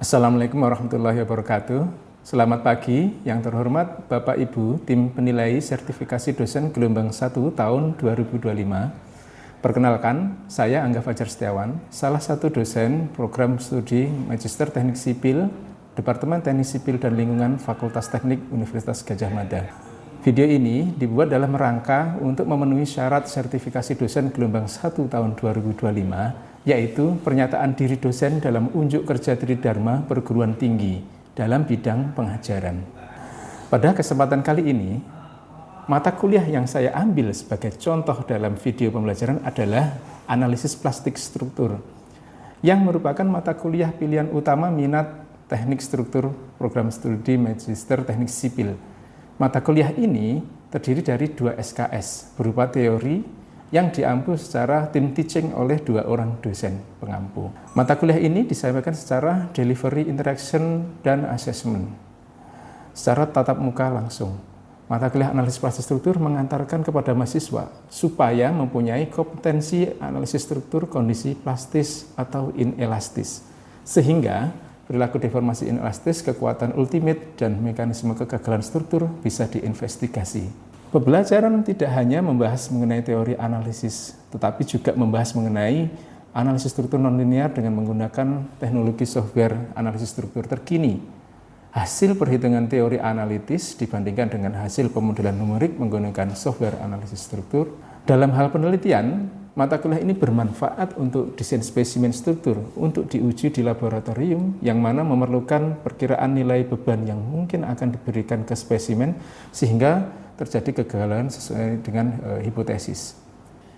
Assalamualaikum warahmatullahi wabarakatuh. Selamat pagi yang terhormat Bapak Ibu tim penilai sertifikasi dosen gelombang 1 tahun 2025. Perkenalkan, saya Angga Fajar Setiawan, salah satu dosen program studi Magister Teknik Sipil, Departemen Teknik Sipil dan Lingkungan Fakultas Teknik Universitas Gadjah Mada. Video ini dibuat dalam rangka untuk memenuhi syarat sertifikasi dosen gelombang 1 tahun 2025, yaitu pernyataan diri dosen dalam unjuk kerja Tridharma perguruan tinggi dalam bidang pengajaran. Pada kesempatan kali ini, mata kuliah yang saya ambil sebagai contoh dalam video pembelajaran adalah analisis plastik struktur, yang merupakan mata kuliah pilihan utama minat teknik struktur program studi Magister Teknik Sipil. Mata kuliah ini terdiri dari 2 SKS berupa teori yang diampu secara tim teaching oleh 2 orang dosen pengampu. Mata kuliah ini disampaikan secara delivery, interaction, dan assessment secara tatap muka langsung. Mata kuliah analisis plastik struktur mengantarkan kepada mahasiswa supaya mempunyai kompetensi analisis struktur kondisi plastis atau inelastis, sehingga perilaku deformasi inelastis, kekuatan ultimate, dan mekanisme kegagalan struktur bisa diinvestigasi. Pembelajaran tidak hanya membahas mengenai teori analisis, tetapi juga membahas mengenai analisis struktur nonlinear dengan menggunakan teknologi software analisis struktur terkini. Hasil perhitungan teori analitis dibandingkan dengan hasil pemodelan numerik menggunakan software analisis struktur. Dalam hal penelitian, mata kuliah ini bermanfaat untuk desain spesimen struktur untuk diuji di laboratorium yang mana memerlukan perkiraan nilai beban yang mungkin akan diberikan ke spesimen sehingga terjadi kegagalan sesuai dengan hipotesis.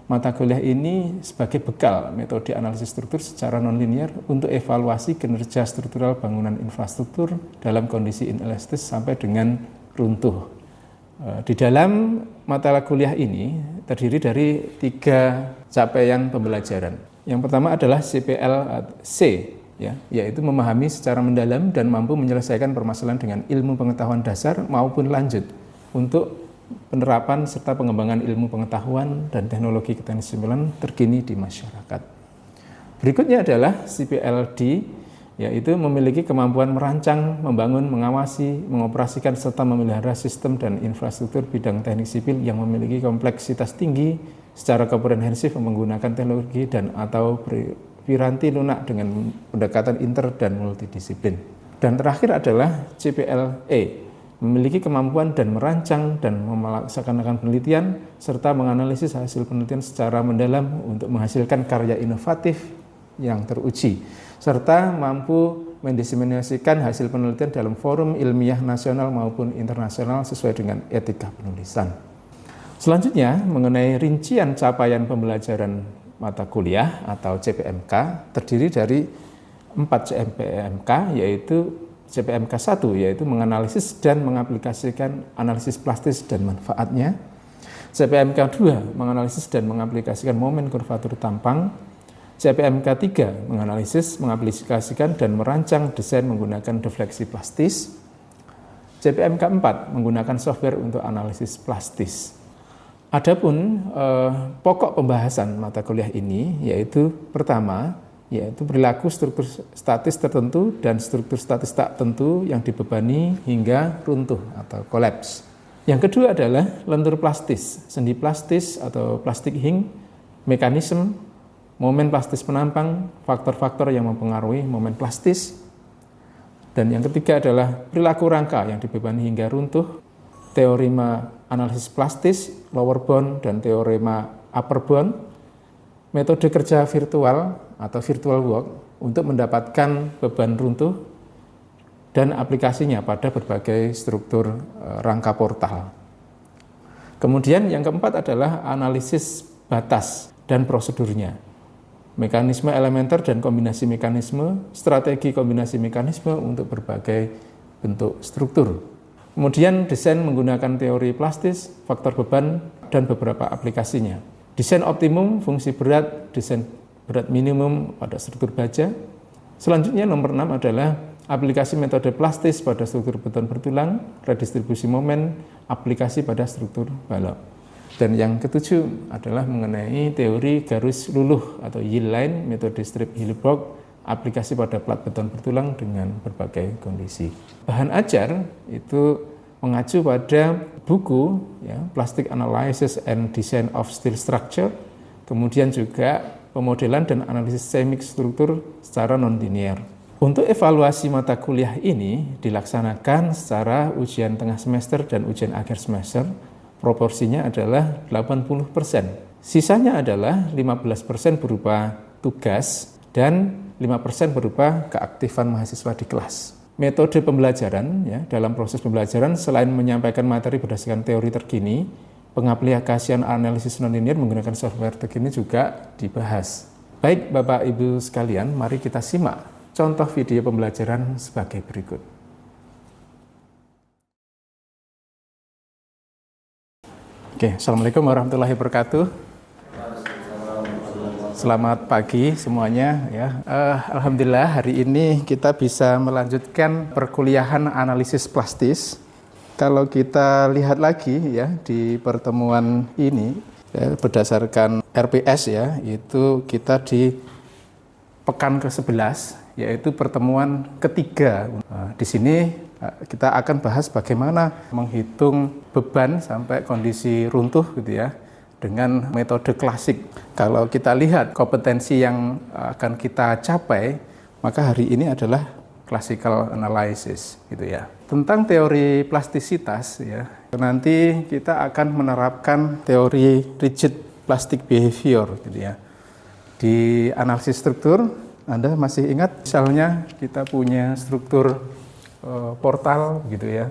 Mata kuliah ini sebagai bekal metode analisis struktur secara nonlinear untuk evaluasi kinerja struktural bangunan infrastruktur dalam kondisi inelastis sampai dengan runtuh. Di dalam mata kuliah ini terdiri dari 3 capaian pembelajaran. Yang pertama adalah CPL-C, yaitu memahami secara mendalam dan mampu menyelesaikan permasalahan dengan ilmu pengetahuan dasar maupun lanjut untuk penerapan serta pengembangan ilmu pengetahuan dan teknologi keteknik sipilan terkini di masyarakat. Berikutnya adalah CPL-D, yaitu memiliki kemampuan merancang, membangun, mengawasi, mengoperasikan, serta memelihara sistem dan infrastruktur bidang teknik sipil yang memiliki kompleksitas tinggi secara komprehensif menggunakan teknologi dan atau piranti lunak dengan pendekatan inter dan multidisiplin. Dan terakhir adalah CPL-E, memiliki kemampuan dan merancang dan melaksanakan penelitian serta menganalisis hasil penelitian secara mendalam untuk menghasilkan karya inovatif yang teruji, serta mampu mendiseminasikan hasil penelitian dalam forum ilmiah nasional maupun internasional sesuai dengan etika penulisan. Selanjutnya, mengenai rincian capaian pembelajaran mata kuliah atau CPMK, terdiri dari 4 CPMK, yaitu CPMK 1, yaitu menganalisis dan mengaplikasikan analisis plastis dan manfaatnya. CPMK 2, menganalisis dan mengaplikasikan momen kurvatur tampang. CPMK 3, menganalisis, mengaplikasikan, dan merancang desain menggunakan defleksi plastis. CPMK 4, menggunakan software untuk analisis plastis. Adapun pokok pembahasan mata kuliah ini yaitu pertama, yaitu perilaku struktur statis tertentu dan struktur statis tak tentu yang dibebani hingga runtuh atau kolaps. Yang kedua adalah lentur plastis, sendi plastis atau plastic hing, mekanisme, momen plastis penampang, faktor-faktor yang mempengaruhi momen plastis. Dan yang ketiga adalah perilaku rangka yang dibebani hingga runtuh, teorema analisis plastis, lower bound, dan teorema upper bound, metode kerja virtual atau virtual work untuk mendapatkan beban runtuh dan aplikasinya pada berbagai struktur rangka portal. Kemudian yang keempat adalah analisis batas dan prosedurnya, mekanisme elementer dan kombinasi mekanisme, strategi kombinasi mekanisme untuk berbagai bentuk struktur. Kemudian desain menggunakan teori plastis, faktor beban, dan beberapa aplikasinya. Desain optimum, fungsi berat, desain berat minimum pada struktur baja. Selanjutnya nomor 6 adalah aplikasi metode plastis pada struktur beton bertulang, redistribusi momen, aplikasi pada struktur balok. Dan yang ketujuh adalah mengenai teori garis luluh atau yield line, metode strip Hillenburg, aplikasi pada plat beton bertulang dengan berbagai kondisi. Bahan ajar itu mengacu pada buku ya, Plastic Analysis and Design of Steel Structure, kemudian juga pemodelan dan analisis semik struktur secara non-linear. Untuk evaluasi mata kuliah ini dilaksanakan secara ujian tengah semester dan ujian akhir semester. Proporsinya adalah 80%. Sisanya adalah 15% berupa tugas dan 5% berupa keaktifan mahasiswa di kelas. Metode pembelajaran ya, dalam proses pembelajaran selain menyampaikan materi berdasarkan teori terkini, pengaplikasian analisis nonlinear menggunakan software terkini juga dibahas. Baik Bapak Ibu sekalian, mari kita simak contoh video pembelajaran sebagai berikut. Oke, Assalamualaikum warahmatullahi wabarakatuh. Selamat pagi semuanya ya. Alhamdulillah hari ini kita bisa melanjutkan perkuliahan analisis plastis. Kalau kita lihat lagi ya di pertemuan ini ya, berdasarkan RPS ya, itu kita di pekan ke-11 yaitu pertemuan ketiga. Di sini kita akan bahas bagaimana menghitung beban sampai kondisi runtuh gitu ya dengan metode klasik. Kalau kita lihat kompetensi yang akan kita capai, maka hari ini adalah classical analysis gitu ya. Tentang teori plastisitas ya, nanti kita akan menerapkan teori rigid plastic behavior gitu ya. Di analisis struktur, Anda masih ingat misalnya kita punya struktur portal gitu ya.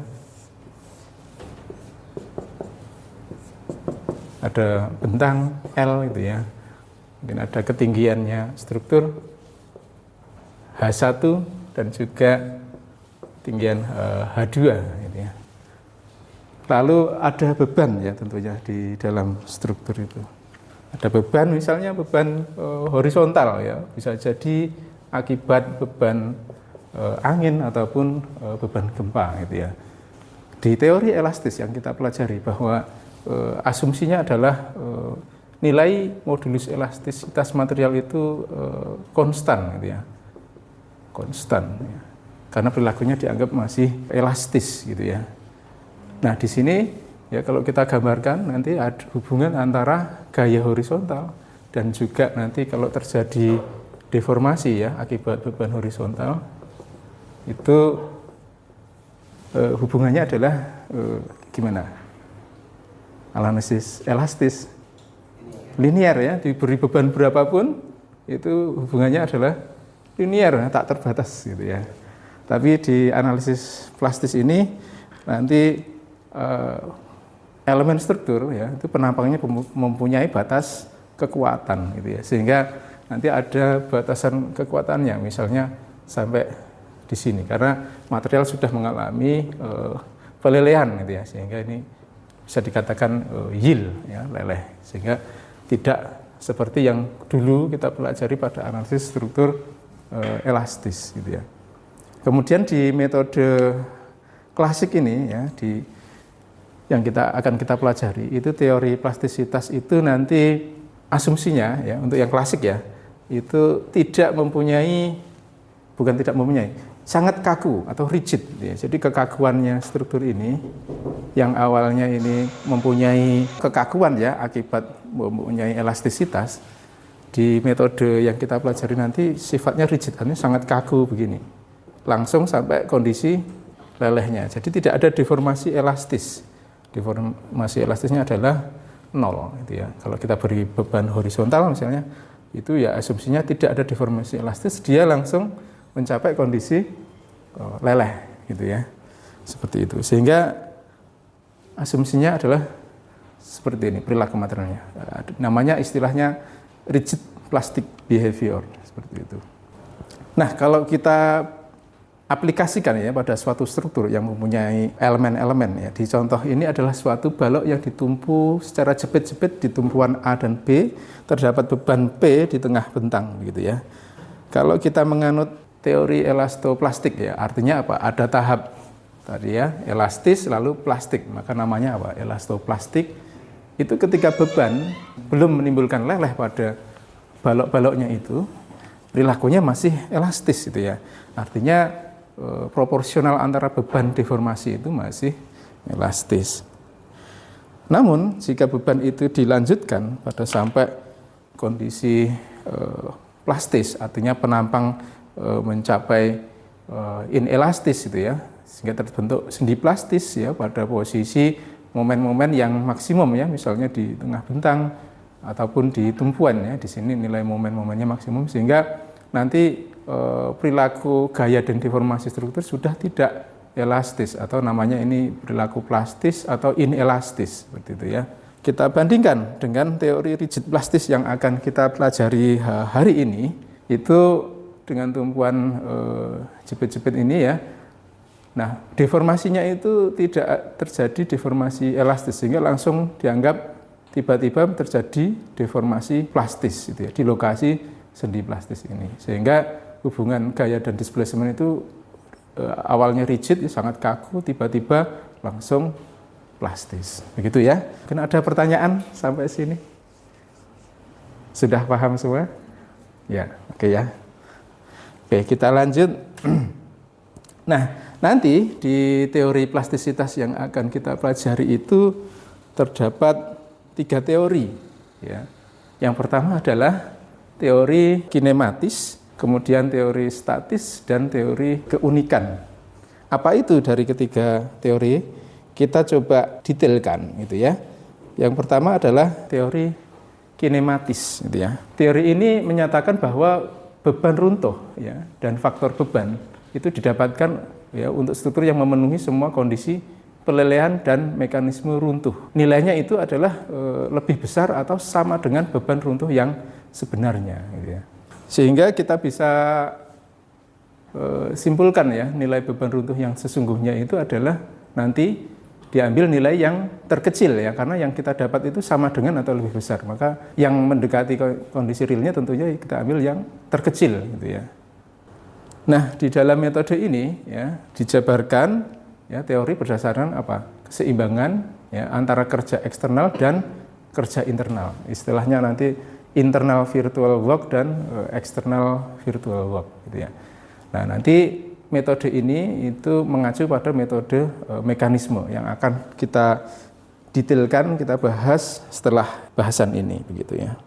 Ada bentang L gitu ya. Mungkin ada ketinggiannya struktur H1 dan juga tinggian H2 gitu ya. Lalu ada beban ya tentunya di dalam struktur itu. Ada beban misalnya beban horizontal ya, bisa jadi akibat beban angin ataupun beban gempa gitu ya. Di teori elastis yang kita pelajari bahwa asumsinya adalah nilai modulus elastisitas material itu konstan gitu ya. Konstan ya. Karena perilakunya dianggap masih elastis gitu ya. Nah, di sini ya kalau kita gambarkan nanti ada hubungan antara gaya horizontal dan juga nanti kalau terjadi deformasi ya akibat beban horizontal itu hubungannya adalah gimana? Analisis elastis linear ya, diberi beban berapapun itu hubungannya adalah linear, tak terbatas gitu ya. Tapi di analisis plastis ini nanti elemen struktur ya itu penampangnya mempunyai batas kekuatan gitu ya, sehingga nanti ada batasan kekuatannya misalnya sampai di sini karena material sudah mengalami pelelehan gitu ya, sehingga ini bisa dikatakan yield ya, leleh, sehingga tidak seperti yang dulu kita pelajari pada analisis struktur elastis gitu ya. Kemudian di metode klasik ini ya, yang akan kita pelajari itu teori plastisitas itu nanti asumsinya ya untuk yang klasik ya itu sangat kaku atau rigid ya. Jadi kekakuannya struktur ini yang awalnya ini mempunyai kekakuan ya akibat mempunyai elastisitas, di metode yang kita pelajari nanti sifatnya rigid, artinya sangat kaku begini langsung sampai kondisi lelehnya. Jadi tidak ada deformasi elastis. Deformasi elastisnya adalah 0 gitu ya. Kalau kita beri beban horizontal misalnya, itu ya asumsinya tidak ada deformasi elastis, dia langsung mencapai kondisi leleh gitu ya. Seperti itu. Sehingga asumsinya adalah seperti ini perilaku materialnya. Namanya istilahnya rigid plastic behavior seperti itu. Nah, kalau kita aplikasikan ya pada suatu struktur yang mempunyai elemen-elemen ya. Di contoh ini adalah suatu balok yang ditumpu secara jepit-jepit di tumpuan A dan B, terdapat beban P di tengah bentang gitu ya. Kalau kita menganut teori elastoplastik ya, artinya apa? Ada tahap tadi ya, elastis lalu plastik, maka namanya apa? Elastoplastik itu ketika beban belum menimbulkan leleh pada balok-baloknya itu, perilakunya masih elastis gitu ya. Artinya proporsional antara beban deformasi itu masih elastis. Namun jika beban itu dilanjutkan pada sampai kondisi plastis, artinya penampang mencapai inelastis gitu ya, sehingga terbentuk sendi plastis ya pada posisi momen-momen yang maksimum ya, misalnya di tengah bentang ataupun di tumpuan ya, di sini nilai momen-momennya maksimum, sehingga nanti perilaku gaya dan deformasi struktur sudah tidak elastis, atau namanya ini perilaku plastis atau inelastis seperti itu ya. Kita bandingkan dengan teori rigid plastis yang akan kita pelajari hari ini, itu dengan tumpuan jepit-jepit ini ya. Nah, deformasinya itu tidak terjadi deformasi elastis, sehingga langsung dianggap tiba-tiba terjadi deformasi plastis gitu ya, di lokasi sendi plastis ini. Sehingga hubungan gaya dan displacement itu awalnya rigid, sangat kaku, tiba-tiba langsung plastis. Begitu ya. Mungkin ada pertanyaan sampai sini? Sudah paham semua? Ya, oke ya. Oke, kita lanjut. Nah, nanti di teori plastisitas yang akan kita pelajari itu terdapat 3 teori. Ya. Yang pertama adalah teori kinematis, kemudian teori statis, dan teori keunikan. Apa itu dari ketiga teori? Kita coba detailkan gitu ya. Yang pertama adalah teori kinematis gitu ya. Teori ini menyatakan bahwa beban runtuh ya dan faktor beban itu didapatkan ya untuk struktur yang memenuhi semua kondisi pelelehan dan mekanisme runtuh. Nilainya itu adalah lebih besar atau sama dengan beban runtuh yang sebenarnya gitu ya. Sehingga kita bisa simpulkan ya, nilai beban runtuh yang sesungguhnya itu adalah nanti diambil nilai yang terkecil ya, karena yang kita dapat itu sama dengan atau lebih besar. Maka yang mendekati kondisi realnya tentunya kita ambil yang terkecil gitu ya. Nah, di dalam metode ini ya dijabarkan ya teori berdasarkan apa? Keseimbangan ya antara kerja eksternal dan kerja internal. Istilahnya nanti internal virtual work dan external virtual work gitu ya. Nah, nanti metode ini itu mengacu pada metode mekanisme yang akan kita detailkan, kita bahas setelah bahasan ini begitu ya.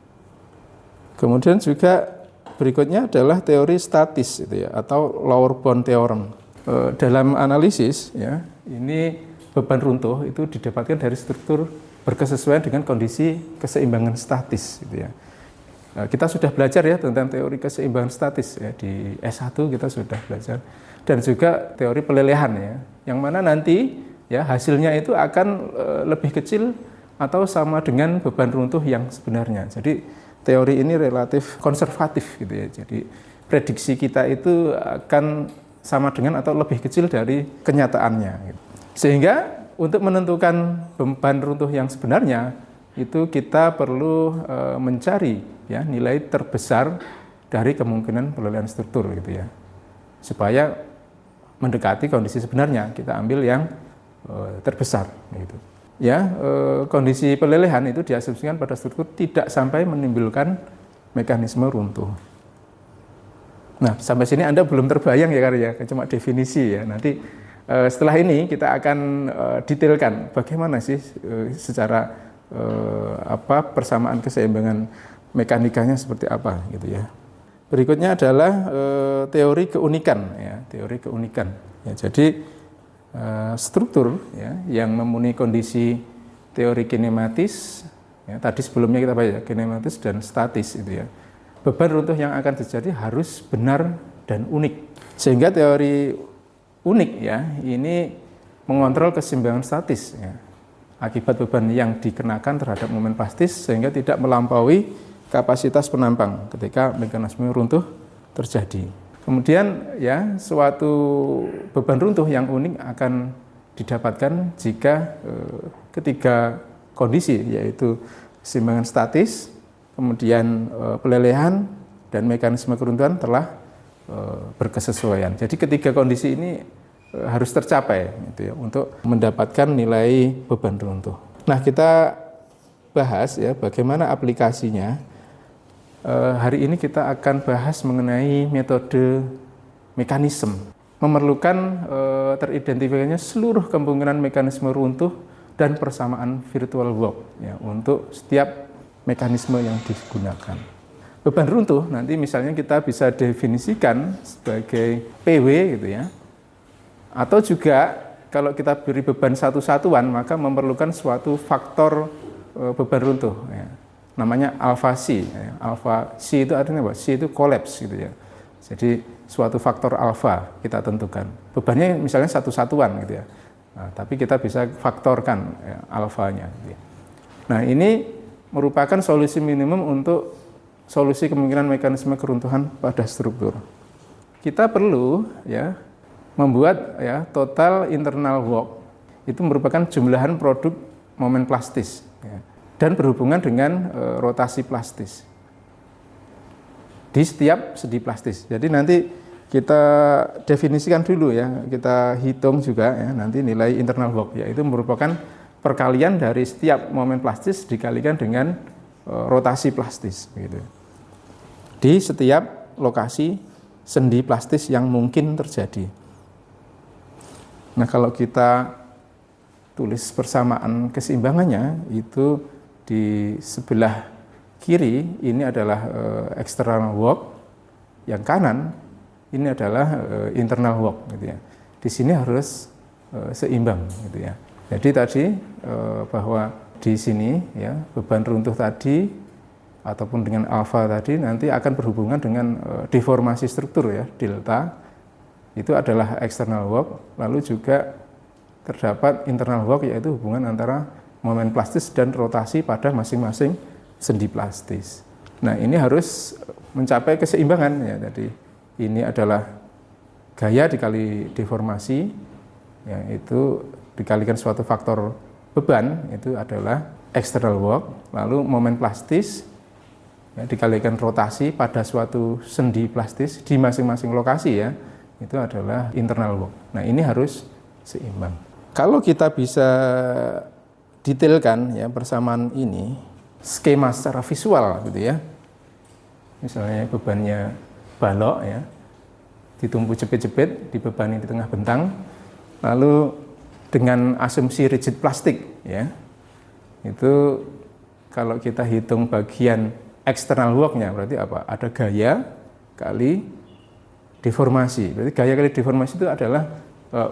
Kemudian juga berikutnya adalah teori statis gitu ya, atau lower bound theorem. Dalam analisis ya, ini beban runtuh itu didapatkan dari struktur berkesesuaian dengan kondisi keseimbangan statis gitu ya. Kita sudah belajar ya tentang teori keseimbangan statis ya, di S1 kita sudah belajar, dan juga teori pelelehan ya, yang mana nanti ya hasilnya itu akan lebih kecil atau sama dengan beban runtuh yang sebenarnya. Jadi teori ini relatif konservatif gitu ya. Jadi prediksi kita itu akan sama dengan atau lebih kecil dari kenyataannya gitu. Sehingga untuk menentukan beban runtuh yang sebenarnya itu kita perlu mencari ya nilai terbesar dari kemungkinan pelelehan struktur gitu ya, supaya mendekati kondisi sebenarnya kita ambil yang terbesar gitu ya. Kondisi pelelehan itu diasumsikan pada struktur tidak sampai menimbulkan mekanisme runtuh. Nah, sampai sini Anda belum terbayang ya karya, cuma definisi ya. Nanti setelah ini kita akan detailkan bagaimana sih secara persamaan keseimbangan mekanikanya seperti apa gitu ya. Berikutnya adalah teori keunikan ya, teori keunikan. Ya, jadi struktur ya yang memenuhi kondisi teori kinematis ya, tadi sebelumnya kita bahas ya, kinematis dan statis itu ya. Beban runtuh yang akan terjadi harus benar dan unik. Sehingga teori unik ya ini mengontrol keseimbangan statis ya, akibat beban yang dikenakan terhadap momen plastis sehingga tidak melampaui kapasitas penampang ketika mekanisme runtuh terjadi. Kemudian ya suatu beban runtuh yang unik akan didapatkan jika ketiga kondisi yaitu keseimbangan statis, kemudian pelelehan dan mekanisme keruntuhan telah berkesesuaian. Jadi ketiga kondisi ini harus tercapai gitu ya, untuk mendapatkan nilai beban runtuh. Nah, kita bahas ya bagaimana aplikasinya. Hari ini kita akan bahas mengenai metode mekanisme. Memerlukan teridentifikasinya seluruh kemungkinan mekanisme runtuh dan persamaan virtual work ya, untuk setiap mekanisme yang digunakan. Beban runtuh nanti misalnya kita bisa definisikan sebagai PW gitu ya. Atau juga kalau kita beri beban satu-satuan maka memerlukan suatu faktor beban runtuh ya. Namanya alfa C. Alfa C itu artinya apa? C itu collapse gitu ya. Jadi suatu faktor alfa kita tentukan. Bebannya misalnya satu-satuan gitu ya. Nah, tapi kita bisa faktorkan ya, alfanya. Gitu ya. Nah ini merupakan solusi minimum untuk solusi kemungkinan mekanisme keruntuhan pada struktur. Kita perlu ya membuat ya total internal work itu merupakan jumlahan produk momen plastis. Ya, dan berhubungan dengan rotasi plastis di setiap sendi plastis. Jadi nanti kita definisikan dulu ya, kita hitung juga ya nanti nilai internal work, yaitu merupakan perkalian dari setiap momen plastis dikalikan dengan rotasi plastis gitu. Di setiap lokasi sendi plastis yang mungkin terjadi. Nah, kalau kita tulis persamaan keseimbangannya itu di sebelah kiri ini adalah external work, yang kanan ini adalah internal work gitu ya. Di sini harus seimbang gitu ya. Jadi tadi bahwa di sini ya beban runtuh tadi ataupun dengan alfa tadi nanti akan berhubungan dengan deformasi struktur ya, delta itu adalah external work, lalu juga terdapat internal work yaitu hubungan antara momen plastis dan rotasi pada masing-masing sendi plastis. Nah, ini harus mencapai keseimbangan ya. Jadi ini adalah gaya dikali deformasi, ya, itu dikalikan suatu faktor beban itu adalah external work, lalu momen plastis ya, dikalikan rotasi pada suatu sendi plastis di masing-masing lokasi ya, itu adalah internal work. Nah, ini harus seimbang. Kalau kita bisa detailkan ya persamaan ini, skema secara visual gitu ya. Misalnya bebannya balok ya, ditumpu jepit-jepit, dibebani di tengah bentang, lalu dengan asumsi rigid plastik ya. Itu kalau kita hitung bagian external work-nya berarti apa? Ada gaya kali deformasi. Berarti gaya kali deformasi itu adalah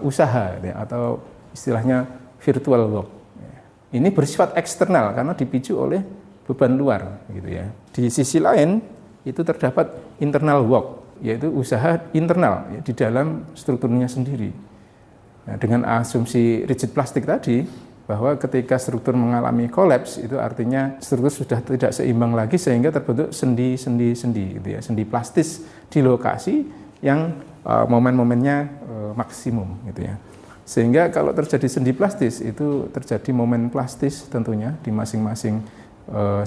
usaha ya, atau istilahnya virtual work. Ini bersifat eksternal karena dipicu oleh beban luar gitu ya. Di sisi lain itu terdapat internal work, yaitu usaha internal ya, di dalam strukturnya sendiri. Nah, dengan asumsi rigid plastik tadi bahwa ketika struktur mengalami kolaps itu artinya struktur sudah tidak seimbang lagi sehingga terbentuk sendi-sendi gitu ya, sendi plastis di lokasi yang momen-momennya maksimum gitu ya. Sehingga kalau terjadi sendi plastis itu terjadi momen plastis tentunya di masing-masing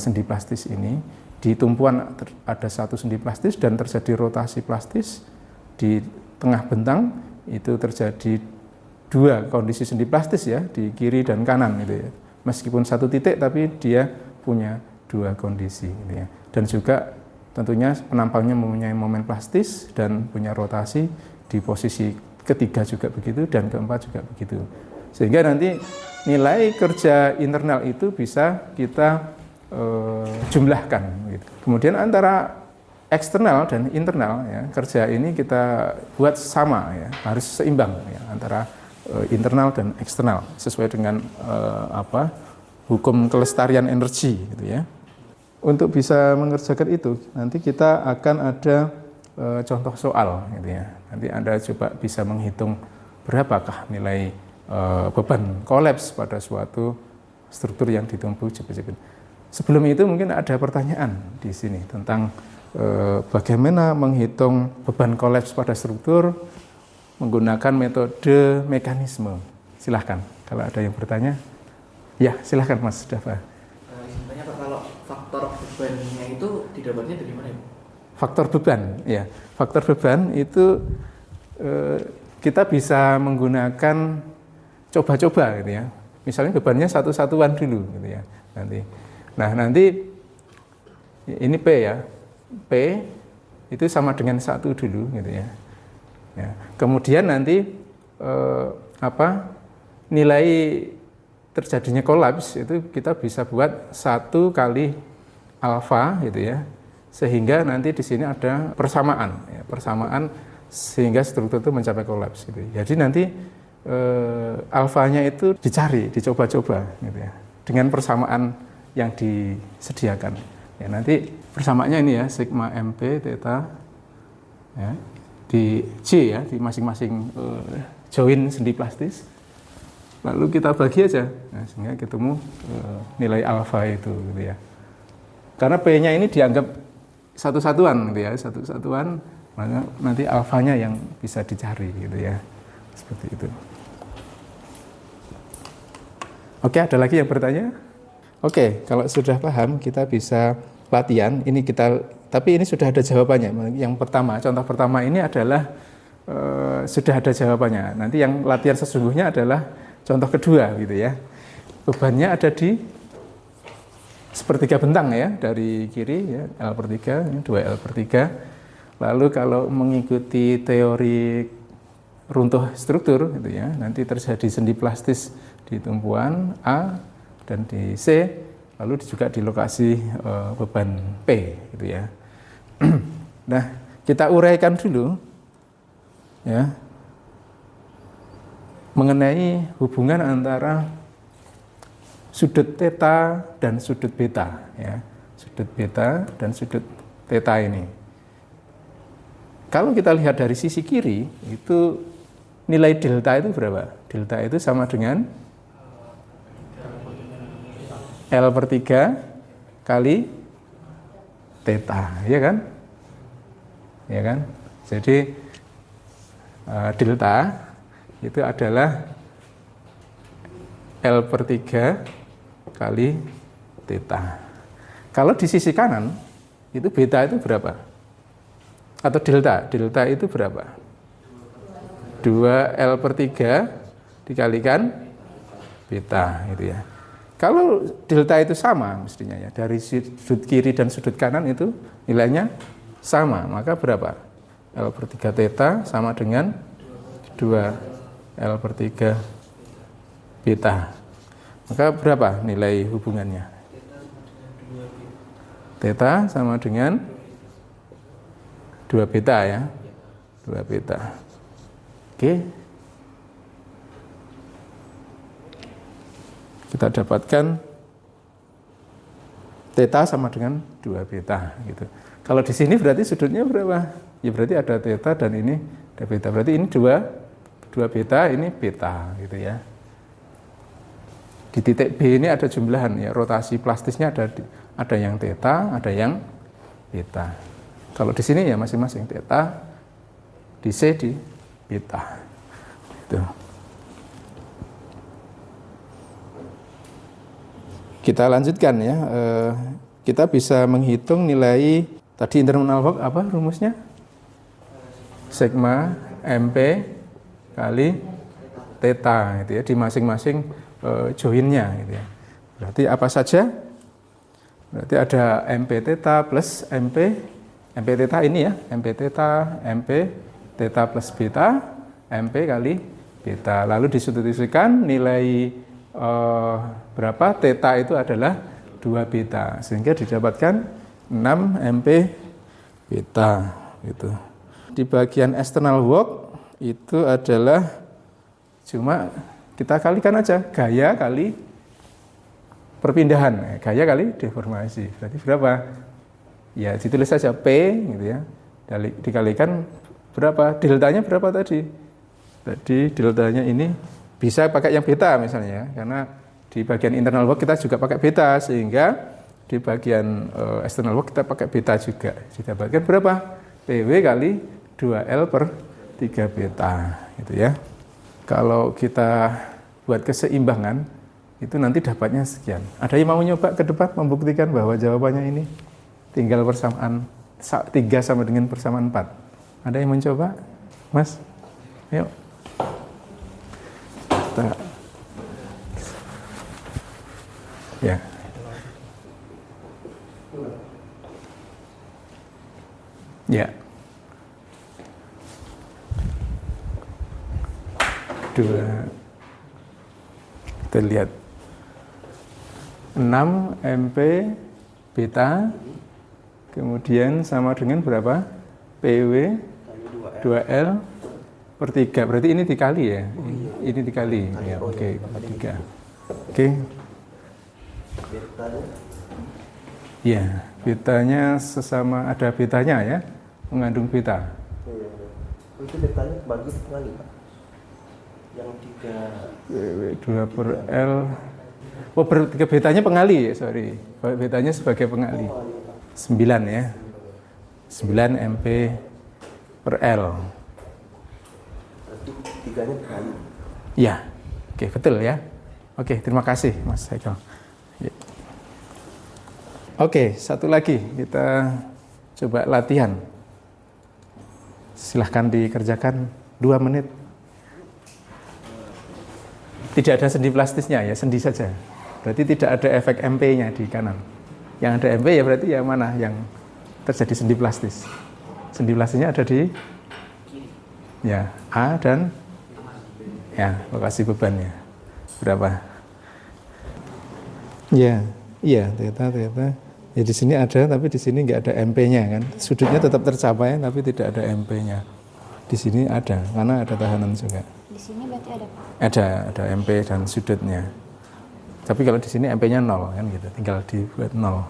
sendi plastis ini. Di tumpuan ada satu sendi plastis dan terjadi rotasi plastis. Di tengah bentang itu terjadi dua kondisi sendi plastis ya, di kiri dan kanan gitu ya. Meskipun satu titik tapi dia punya dua kondisi gitu ya. Dan juga tentunya penampangnya mempunyai momen plastis dan punya rotasi di posisi ketiga juga begitu dan keempat juga begitu. Sehingga nanti nilai kerja internal itu bisa kita jumlahkan. Gitu. Kemudian antara eksternal dan internal ya, kerja ini kita buat sama ya, harus seimbang ya, antara internal dan eksternal sesuai dengan hukum kelestarian energi gitu ya. Untuk bisa mengerjakan itu nanti kita akan ada contoh soal gitu ya. Nanti Anda coba bisa menghitung berapakah nilai beban kolaps pada suatu struktur yang ditumpu jepit-jepit. Sebelum itu mungkin ada pertanyaan di sini tentang bagaimana menghitung beban kolaps pada struktur menggunakan metode mekanisme. Silahkan kalau ada yang bertanya. Ya, silahkan Mas Dafa. Sebenarnya kalau faktor bebannya itu didapatnya dari mana? Faktor beban, ya. Faktor beban itu kita bisa menggunakan coba-coba gitu ya. Misalnya bebannya satu-satuan dulu gitu ya. Nanti Nah, nanti ini P ya. P itu sama dengan 1 dulu gitu ya. Ya. Kemudian nanti nilai terjadinya kolaps itu kita bisa buat 1 kali alfa gitu ya. Sehingga nanti di sini ada persamaan ya, persamaan sehingga struktur itu mencapai kolaps gitu. Jadi nanti alfanya itu dicari, dicoba-coba gitu ya. Dengan persamaan yang disediakan. Ya, nanti persamaannya ini ya, sigma MP theta ya, di J ya, di masing-masing join sendi plastis. Lalu kita bagi aja, nah, sehingga ketemu nilai alfa itu gitu ya. Karena P-nya ini dianggap satu satuan gitu ya, satu satuan, maka nanti alfanya yang bisa dicari gitu ya. Seperti itu. Oke, ada lagi yang bertanya? Oke, kalau sudah paham kita bisa latihan. Ini kita, tapi ini sudah ada jawabannya. Yang pertama, contoh pertama ini adalah sudah ada jawabannya. Nanti yang latihan sesungguhnya adalah contoh kedua gitu ya. Bebannya ada di sepertiga bentang ya, dari kiri ya, L per 3, 2L per 3. Lalu kalau mengikuti teori runtuh struktur gitu ya, nanti terjadi sendi plastis di tumpuan A dan di C, lalu juga di lokasi beban P gitu ya. Nah, kita uraikan dulu ya mengenai hubungan antara sudut theta dan sudut beta ya. Sudut beta dan sudut theta ini. Kalau kita lihat dari sisi kiri, itu nilai delta itu berapa? Delta itu sama dengan L per 3 kali theta, ya kan? Ya kan? Jadi delta itu adalah L per 3 kali theta. Kalau di sisi kanan, itu beta itu berapa? Atau delta? Delta itu berapa? 2L per 3 dikalikan beta, gitu ya. Kalau delta itu sama mestinya ya, dari sudut kiri dan sudut kanan itu nilainya sama, maka berapa? L per 3 theta sama dengan 2L per 3 beta. Maka berapa nilai hubungannya? Theta sama dengan 2 beta ya. 2 beta. Oke. Kita dapatkan theta sama dengan 2 beta gitu. Kalau di sini berarti sudutnya berapa? Ya berarti ada theta dan ini ada beta. Berarti ini 2 beta, ini beta gitu ya. Di titik B ini ada jumlahan ya, rotasi plastisnya ada yang theta, ada yang beta. Kalau di sini ya masing-masing theta, di C di beta. Gitu. Kita lanjutkan ya, kita bisa menghitung nilai tadi internal work apa rumusnya? Sigma MP kali theta gitu ya, di masing-masing joinnya gitu ya. Berarti apa saja? Berarti ada MP theta plus MP theta ini ya, MP theta, MP theta plus beta, MP kali beta. Lalu disubstitusikan nilai berapa? Theta itu adalah 2 beta, sehingga didapatkan 6 MP beta gitu. Di bagian external work itu adalah cuma kita kalikan aja gaya kali perpindahan, gaya kali deformasi. Berarti berapa? Ya ditulis saja P gitu ya. Dikalikan berapa? Deltanya berapa tadi? Tadi deltanya ini bisa pakai yang beta misalnya, karena di bagian internal work kita juga pakai beta, sehingga di bagian external work kita pakai beta juga. Didapatkan berapa? PW kali 2L per 3 beta gitu ya. Kalau kita buat keseimbangan itu nanti dapatnya sekian. Ada yang mau nyoba ke depan membuktikan bahwa jawabannya ini tinggal persamaan 3 sama dengan persamaan 4. Ada yang mencoba? Mas? Ayo. Ya. Ya. 2. Kita lihat 6 MP beta, kemudian sama dengan berapa? PW 2L per 3. Berarti ini dikali ya? Ini dikali. Ya, oke. 3. Oke. Ya, betanya sesama, ada betanya ya, mengandung beta. Itu betanya bagi sekali, Pak. Yang 3 PW 2 per L. Oh, betanya pengali, sorry. Betanya sebagai pengali. 9 ya. 9 MP per L. Berarti 3-nya pengali. Ya, oke, betul ya. Oke, terima kasih Mas Haikal. Ya. Oke, satu lagi kita coba latihan. Silahkan dikerjakan 2 menit. Tidak ada sendi plastisnya ya, sendi saja. Berarti tidak ada efek MP-nya di kanan. Yang ada MP ya berarti yang mana yang terjadi sendi plastis. Sendi plastisnya ada di ya A dan ya lokasi bebannya. Berapa? Ya, iya, ternyata. Ya di sini ada, tapi di sini nggak ada MP-nya kan. Sudutnya tetap tercapai, tapi tidak ada MP-nya. Di sini ada, karena ada tahanan juga. Di sini berarti ada, Pak? Ada MP dan sudutnya. Tapi kalau di sini MP-nya 0 kan gitu, tinggal dibuat 0.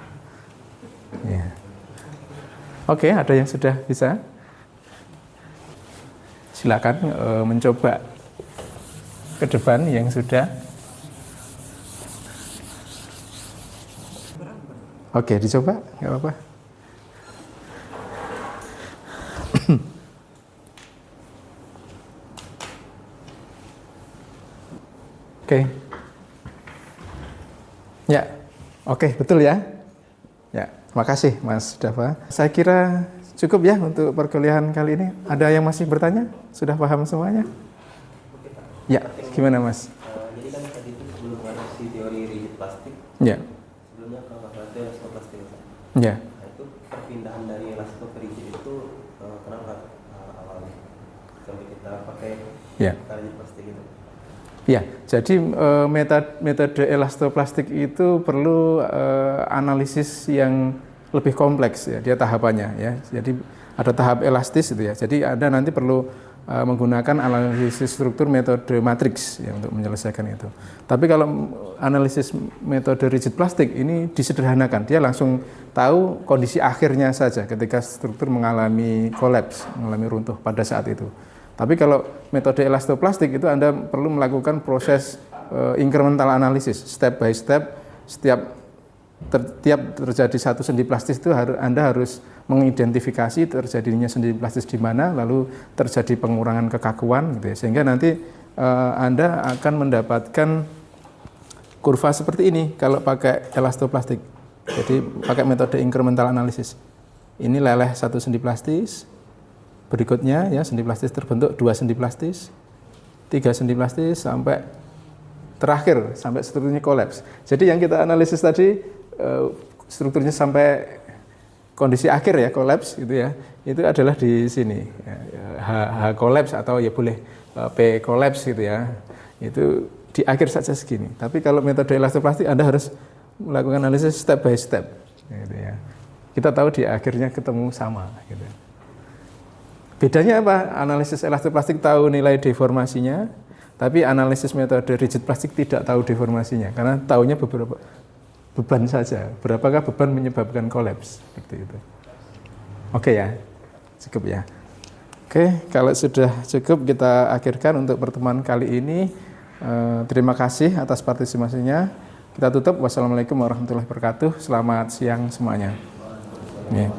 Ya. Oke, ada yang sudah bisa? Silakan mencoba ke depan yang sudah. Oke, dicoba, nggak apa-apa. Oke. Ya, oke, betul ya. Ya, terima kasih Mas Dava. Saya kira cukup ya untuk perkuliahan kali ini. Ada yang masih bertanya? Sudah paham semuanya? Ya, gimana Mas? Jadi kan tadi itu sebelum ada si teori rigid plastik, Ya. sebelumnya kalau nggak salah itu elastoplastik. Ya. Nah, itu perpindahan dari elasto ke rigid itu kenapa awalnya sampai kita pakai Ya. rigid plastik itu? Ya, jadi metode elastoplastik itu perlu analisis yang lebih kompleks ya, dia tahapannya ya. Jadi ada tahap elastis itu ya. Jadi Anda nanti perlu menggunakan analisis struktur metode matriks ya untuk menyelesaikan itu. Tapi kalau analisis metode rigid plastik ini disederhanakan, dia langsung tahu kondisi akhirnya saja ketika struktur mengalami kolaps, mengalami runtuh pada saat itu. Tapi kalau metode elastoplastik itu Anda perlu melakukan proses incremental analysis, step by step. Setiap terjadi satu sendi plastis itu Anda harus mengidentifikasi terjadinya sendi plastis di mana, lalu terjadi pengurangan kekakuan, gitu ya. Sehingga nanti Anda akan mendapatkan kurva seperti ini kalau pakai elastoplastik. Jadi pakai metode incremental analysis. Ini leleh satu sendi plastis. Berikutnya ya sendi plastis terbentuk 2 sendi plastis, 3 sendi plastis sampai terakhir sampai strukturnya kolaps. Jadi yang kita analisis tadi strukturnya sampai kondisi akhir ya kolaps gitu ya. Itu adalah di sini. H kolaps atau ya boleh P kolaps gitu ya. Itu di akhir saja segini. Tapi kalau metode elastoplastik Anda harus melakukan analisis step by step gitu ya. Kita tahu di akhirnya ketemu sama gitu. Bedanya apa? Analisis elastoplastik tahu nilai deformasinya, tapi analisis metode rigid plastik tidak tahu deformasinya, karena tahunya beberapa beban saja. Berapakah beban menyebabkan kolaps? Seperti itu. Oke ya, cukup ya. Oke, kalau sudah cukup kita akhirkan untuk pertemuan kali ini. Terima kasih atas partisipasinya. Kita tutup. Wassalamualaikum warahmatullahi wabarakatuh. Selamat siang semuanya. Yeah.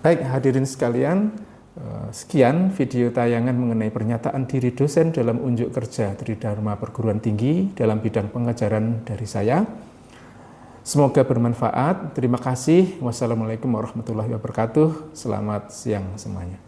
Baik, hadirin sekalian, sekian video tayangan mengenai pernyataan diri dosen dalam unjuk kerja Tridharma Perguruan Tinggi dalam bidang pengajaran dari saya. Semoga bermanfaat. Terima kasih. Wassalamualaikum warahmatullahi wabarakatuh. Selamat siang semuanya.